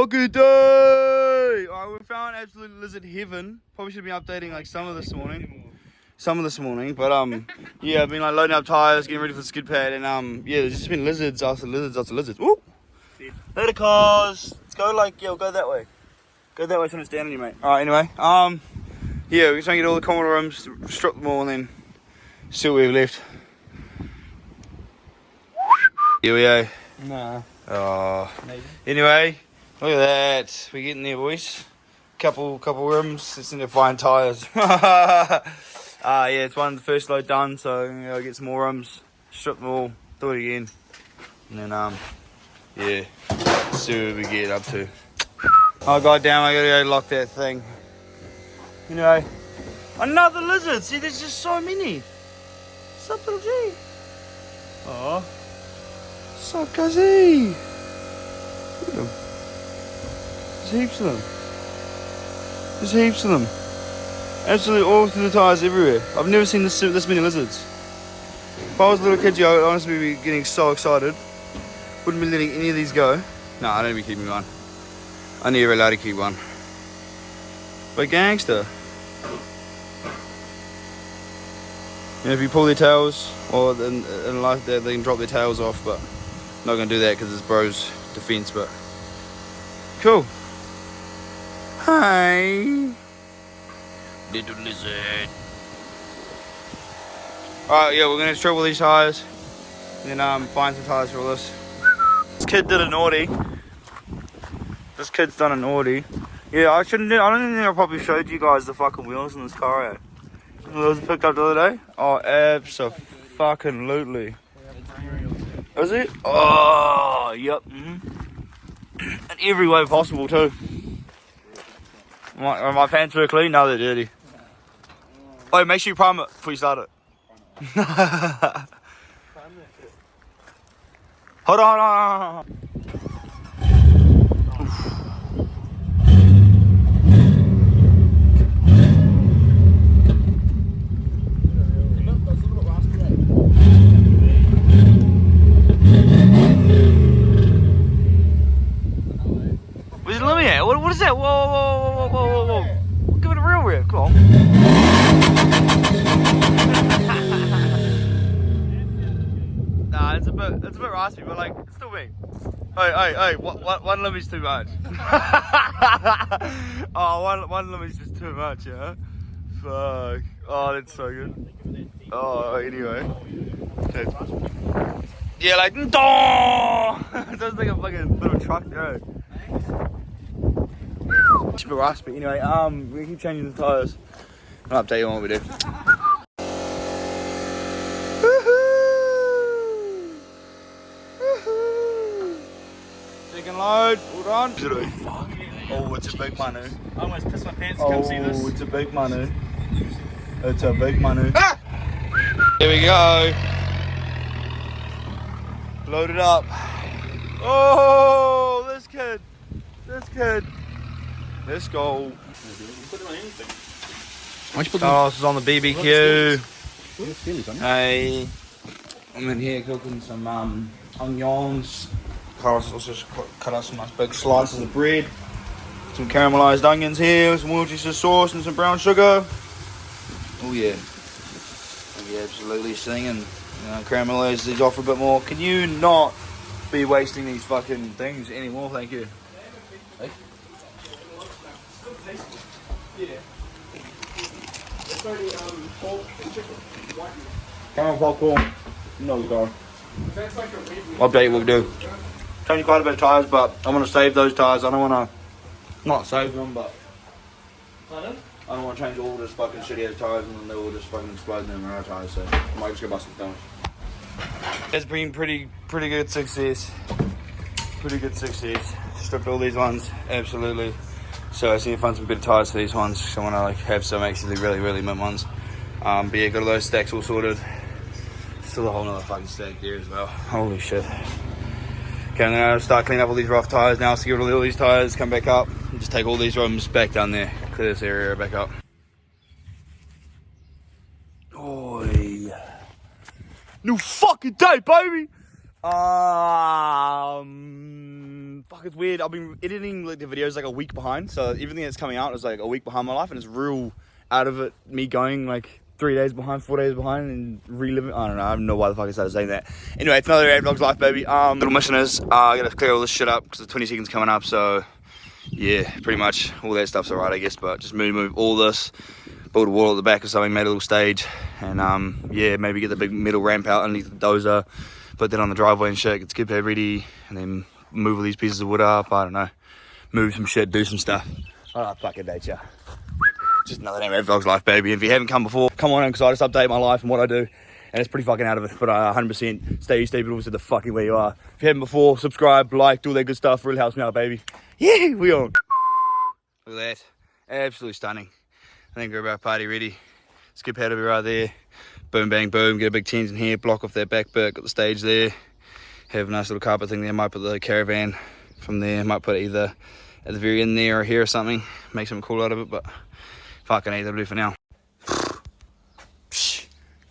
Good day! Alright, we found absolute lizard heaven. Probably should be updating like some of this morning. But yeah, I've been like loading up tires, getting ready for the skid pad, and yeah, there's just been lizards after lizards after lizards. Woo! Later cars! Let's go go that way. Go that way so it's down on you, mate. Alright, anyway, yeah, we're trying to get all the common rooms, strip them all, and then see what we've left. Here we go. Nah. Oh. Maybe. Anyway, look at that. We're getting there, boys. Couple rims. Just need to find tyres. Yeah, it's the first load done, so I'll get some more rims, strip them all, do it again, and then yeah, see what we get up to. Oh god damn, I gotta go lock that thing. Anyway, another lizard. See, there's just so many. What's up, little G? Oh. What's up, cuzzy? Look at them. There's heaps of them. There's heaps of them. Absolutely all through the tyres everywhere. I've never seen this many lizards. If I was a little kid, I'd honestly be getting so excited. Wouldn't be letting any of these go. No, I don't be keeping one. I never allowed to keep one. But gangster. And if you pull their tails, or in life they can drop their tails off, but I'm not going to do that because it's bro's defense, but cool. Hi, little lizard. Alright, yeah, we're going to strip all these tyres, and then find some tyres for all this. This kid did an Audi. This kid's done an Audi. Yeah, I don't think I probably showed you guys the fucking wheels in this car, eh? The wheels I picked up the other day? Oh, abso-fucking-lutely. Is it? Oh, yep. In every way possible, too. My pants were clean, now they're dirty. Oh, make sure you prime it before you start it. Hold on. What is that? Whoa. Give it a real rip. Come on. Nah, it's a bit raspy, but like, it's still me. Hey, one limit's too much. Oh, one limit's just too much, yeah? Fuck. Oh, that's so good. Oh, anyway. Okay. Yeah, like, it sounds like a fucking little truck, yo. It's a bit raspy. Anyway, we keep changing the tyres. I'll update you on what we do. Second load, hold on. Oh, it's a big manu. I almost pissed my pants to come see this. Oh, it's a big manu. It's a big manu. Ah! Here we go. Load it up. Oh, this kid. Let's go. Carlos is on the BBQ. Hey, I'm in here cooking some onions. Carlos also cut out some nice big slices of bread. Some caramelized onions here, some Worcestershire sauce and some brown sugar. Oh yeah. Yeah, absolutely singing. Caramelize these off a bit more. Can you not be wasting these fucking things anymore? Thank you. Hey? Yeah. It's already pork and chicken. Caramel popcorn. No, go. I'll update you what we do. Changed quite a bit of tyres, but I want to save those tyres. I don't want to not save them, but I don't want to change all this fucking shitty ass tyres and then they're all just fucking exploding in our tyres. So I might just go bust some down. It's been pretty good success. Stripped all these ones, absolutely. So I just need to find some good tyres for these ones. I want to have some actually really mint ones. But yeah, got all those stacks all sorted. Still a whole nother fucking stack there as well. Holy shit. Okay, I'm gonna start cleaning up all these rough tyres now. So get rid of all these tyres, come back up, and just take all these rims back down there. Clear this area back up. Oi. New fucking day, baby! fuck, it's weird. I've been editing like the videos like a week behind, so everything that's coming out is like a week behind my life, and it's real out of it. Me going like 3 days behind, 4 days behind, and reliving. I don't know. I don't know why the fuck I started saying that. Anyway, it's another Ravdogslife, baby. Little mission is I gotta clear all this shit up because the 22nd's coming up. So yeah, pretty much all that stuff's alright, I guess. But just move all this, build a wall at the back or something, made a little stage, and yeah, maybe get the big metal ramp out underneath the dozer, put that on the driveway and shit, get skip pad ready, and then move all these pieces of wood up. I don't know, move some shit, do some stuff. Oh, fucking nature. Just another name, Ravdogslife, baby. If you haven't come before, come on in, because I just update my life and what I do, and it's pretty fucking out of it. But 100% stay but also the fucking where you are. If you haven't before, subscribe, like, do all that good stuff. Really helps me out, baby. Yeah, we on. Look at that, absolutely stunning. I think we're about party ready. Skip pad will be right there. Boom, bang, boom. Get a big tent in here, block off that back bit, got the stage there. Have a nice little carpet thing there. Might put the caravan from there. Might put it either at the very end there or here or something. Make something cool out of it, but fucking that'll do for now.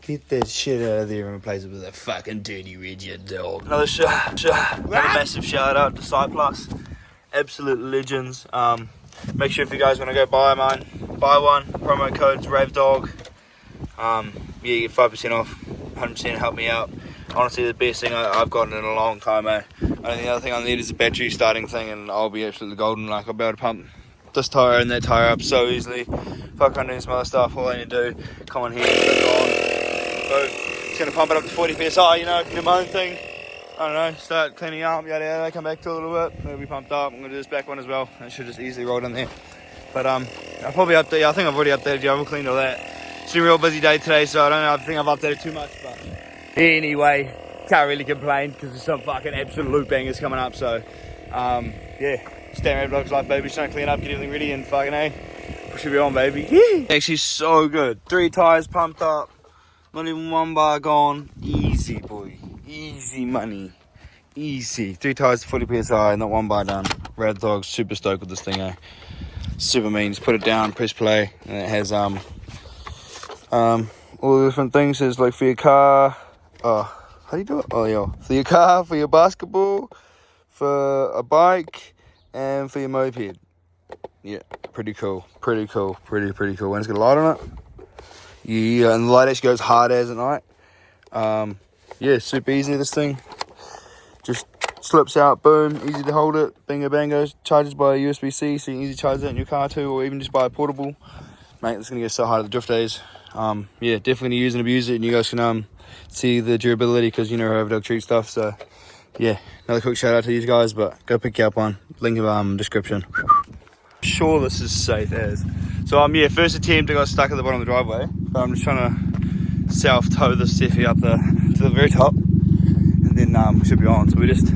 Get that shit out of there and replace it with a fucking dirty rigid dog. Another massive shout out to Cyplus. Absolute legends. Make sure if you guys want to go buy one. Promo code's Ravdog. Yeah, you get 5% off. 100% help me out. Honestly, the best thing I've gotten in a long time, eh? And the other thing I need is a battery starting thing, and I'll be absolutely golden. Like, I'll be able to pump this tyre and that tyre up so easily. Fuck around doing some other stuff. All I need to do, come on here, click on, boom. It's gonna pump it up to 40 PSI, you know, do my own thing. I don't know, start cleaning up, yada yada, come back to it a little bit. It'll be pumped up. I'm gonna do this back one as well. It should just easily roll in there. But I'll probably update you. I think I've already updated you. I've cleaned all that. It's been a real busy day today, so I don't know. I think I've updated too much, but anyway, can't really complain because there's some fucking absolute bangers coming up. So yeah, stay around Ravdogslife, baby. Just trying to clean up, get everything ready, and fucking we should be on, baby. Yeah. Actually, so good. 3 tires pumped up. Not even one bar gone. Easy, boy. Easy money. Easy. 3 tires to 40 PSI, not one bar done. Ravdog, super stoked with this thing, eh? Super mean. Just put it down, press play, and it has all the different things. It's like for your car. Oh, how do you do it? Oh, yeah. For your car, for your basketball, for a bike, and for your moped. Yeah, pretty cool. Pretty cool. Pretty cool. And it's got a light on it. Yeah, and the light actually goes hard as at night. Yeah, super easy, this thing. Just slips out, boom, easy to hold it, bingo bango, charges by USB-C, so you can easily charge that in your car too, or even just buy a portable. Mate, it's gonna get so hard at the drift days. Yeah, definitely gonna use and abuse it, and you guys can see the durability, because you know how Ravdog treats stuff. So yeah, another quick shout out to these guys, but go pick you up one. Link in description. Sure, this is safe as. So yeah, first attempt, I got stuck at the bottom of the driveway, but I'm just trying to self tow this Steffi up to the very top, and then we should be on. So we're just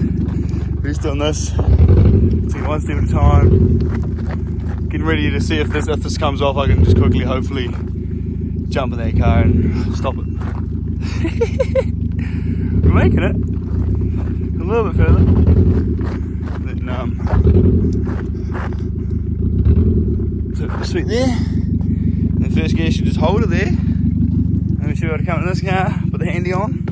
doing this, taking one step at a time, getting ready to see if this comes off. I can just quickly, hopefully, jump in that car and stop it. We're making it a little bit further. Then so sweet there. And the first gear should just hold it there. And we should be able to come in this car, put the handy on.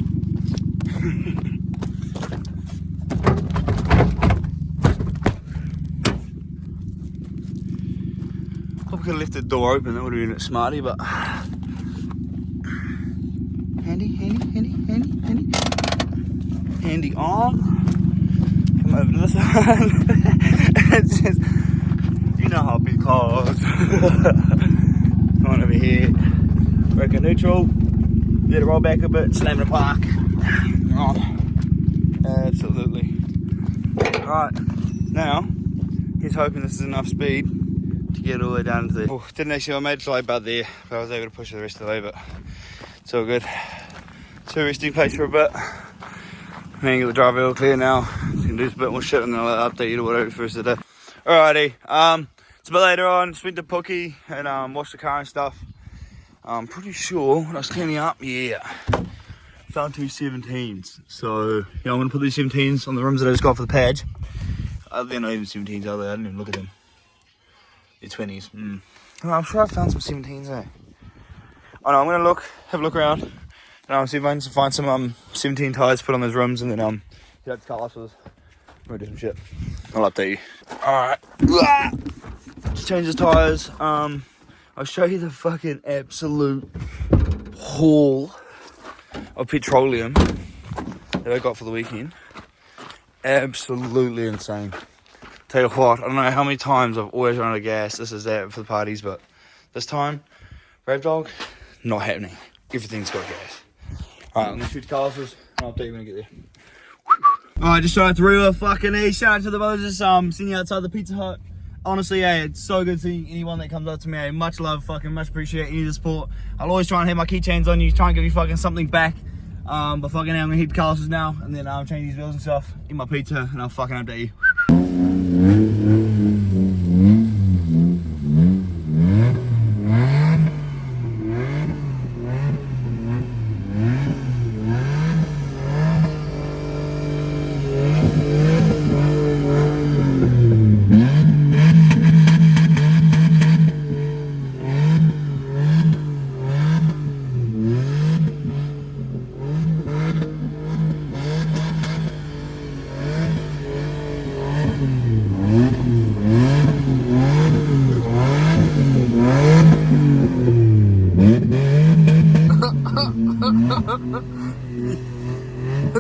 Probably could have left the door open, that would have been a bit smarty, but handy on. Come over to this one. It's just, you know how big cars. Come on over here. Work a neutral. Let it roll back a bit. Slam it park. Oh, absolutely. Right, now he's hoping this is enough speed to get all the way down to there. Oh, didn't actually, I made a slight bud there, but I was able to push it the rest of the way, but it's all good. So resting place for a bit. I'm gonna get the driver all clear now. Just gonna do a bit more shit and then I'll update you to whatever first of the day. Alrighty, it's a bit later on. Just went to Pookie and washed the car and stuff. I'm pretty sure when I was cleaning up, yeah, found 2 17s. So yeah, I'm gonna put these 17s on the rims that I just got for the pad. They're not even 17s, are they? I didn't even look at them. They're 20s. Oh, I'm sure I found some 17s, eh? Oh no, I'm gonna have a look around, and I'll see if I can find some 17 tires to put on those rims, and then head out to Carlos with Might do some shit. I'll update you. Alright. Change his tyres. I'll show you the fucking absolute haul of petroleum that I got for the weekend. Absolutely insane. Tell you what, I don't know how many times I've always run out of gas. This is that for the parties, but this time, Ravdog, not happening. Everything's got gas. Alright, I'm gonna shoot the colours and I'll update you when I get there. Alright, just shot through a fucking E. Shout out to the brothers, sitting outside the Pizza Hut. Honestly, it's so good seeing anyone that comes up to me. Much love, fucking much appreciate any of the support. I'll always try and have my keychains on you, try and give you fucking something back. But fucking I'm gonna hit the colours now, and then I'll change these wheels and stuff, eat my pizza, and I'll fucking update you.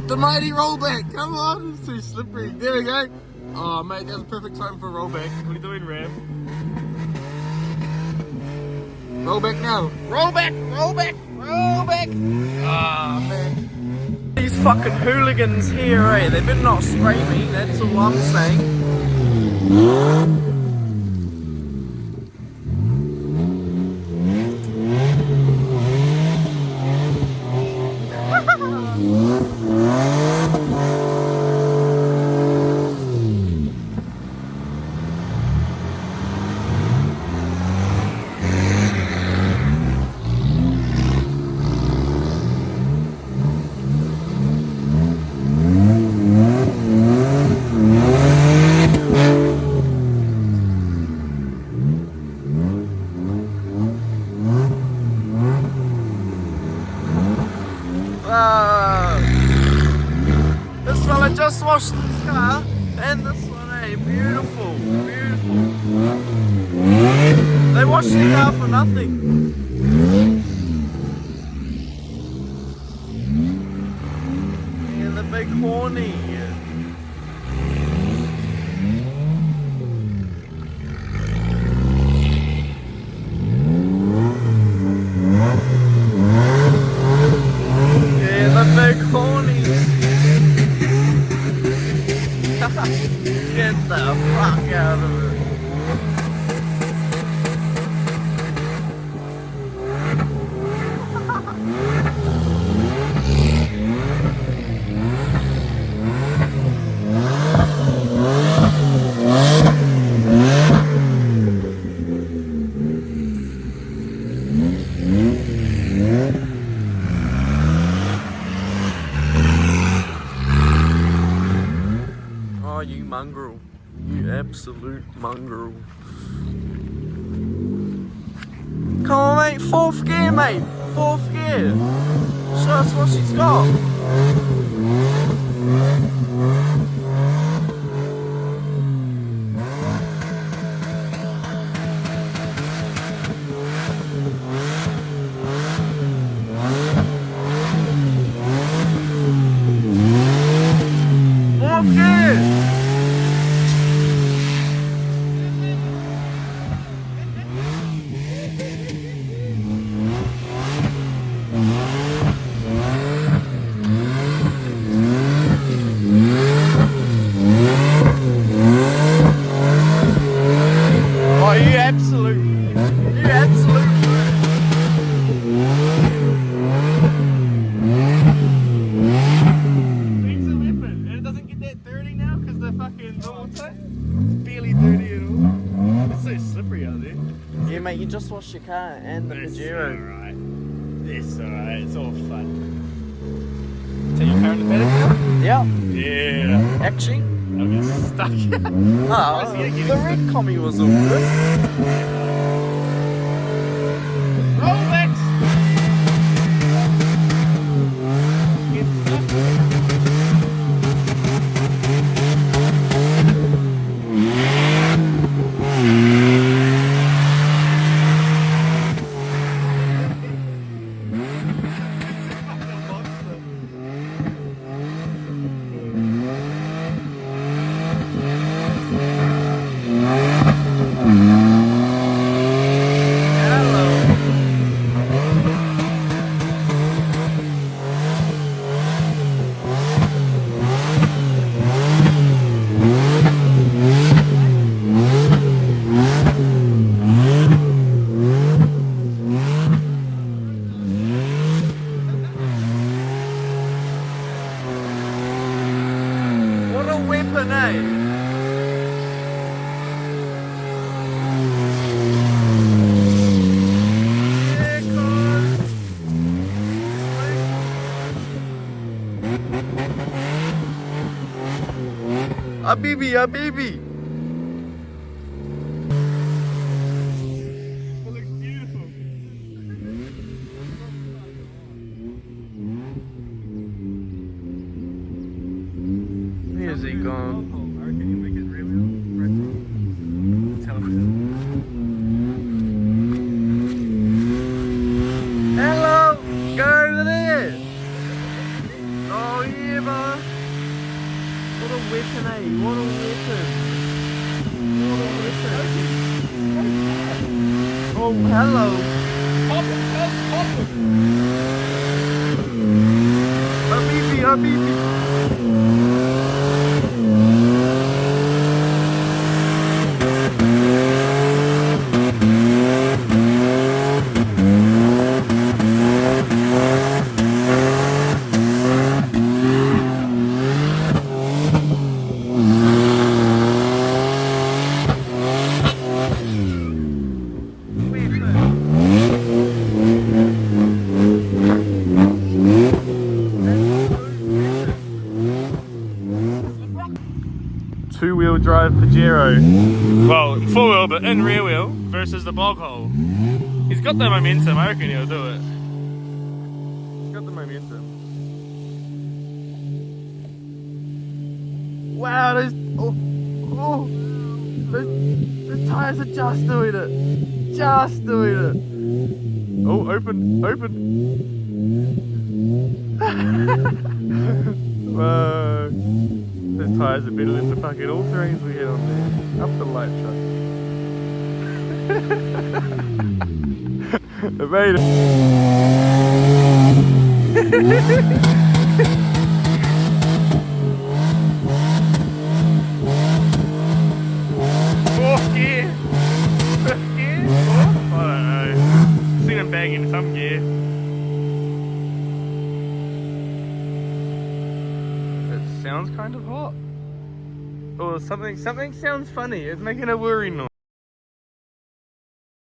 The mighty rollback, come on, it's too slippery. There we go. Oh mate, that's a perfect time for a rollback. What are you doing, Ram? Rollback now. Rollback, rollback, rollback. Ah man. These fucking hooligans here, eh? They better not spray me, that's all I'm saying. This fella just washed his car, and this one, eh? Beautiful, beautiful. They washed the car for nothing. And the big horny. Get the fuck out of it. Oh, you mongrel. You absolute mongrel. Come on, mate. Fourth gear, mate. Fourth gear. Show us what she's got. Fourth gear. Yeah, mate, you just washed your car and the Pajero. Alright. It's alright, it's all fun. Take your car in the pedicure? Yeah. Yeah. Actually? I'll get stuck. Oh, the red commie was all good. Rolex! Get stuck. Habibi, Habibi. It looks beautiful. Where's he gone? I reckon you make it really retro. Hello! Go over there! Oh yeah, man! What a weapon, eh? What a weapon! What a weapon! Oh, hello! Pop it, pop it. Habibi, Habibi! Two-wheel drive Pajero. Well, four wheel, but in rear wheel versus the bog hole. He's got the momentum. I reckon he'll do it. He's got the momentum. Wow, those those tires are just doing it. Just doing it. Oh, open. Whoa. Those tires are better than the fucking all terrains we had on there. Up the light truck. It made it. Fourth gear. Fifth gear. Fourth? I don't know. Seen him bang in some gear. It sounds kind of hot. Oh, something sounds funny. It's making a whirring noise.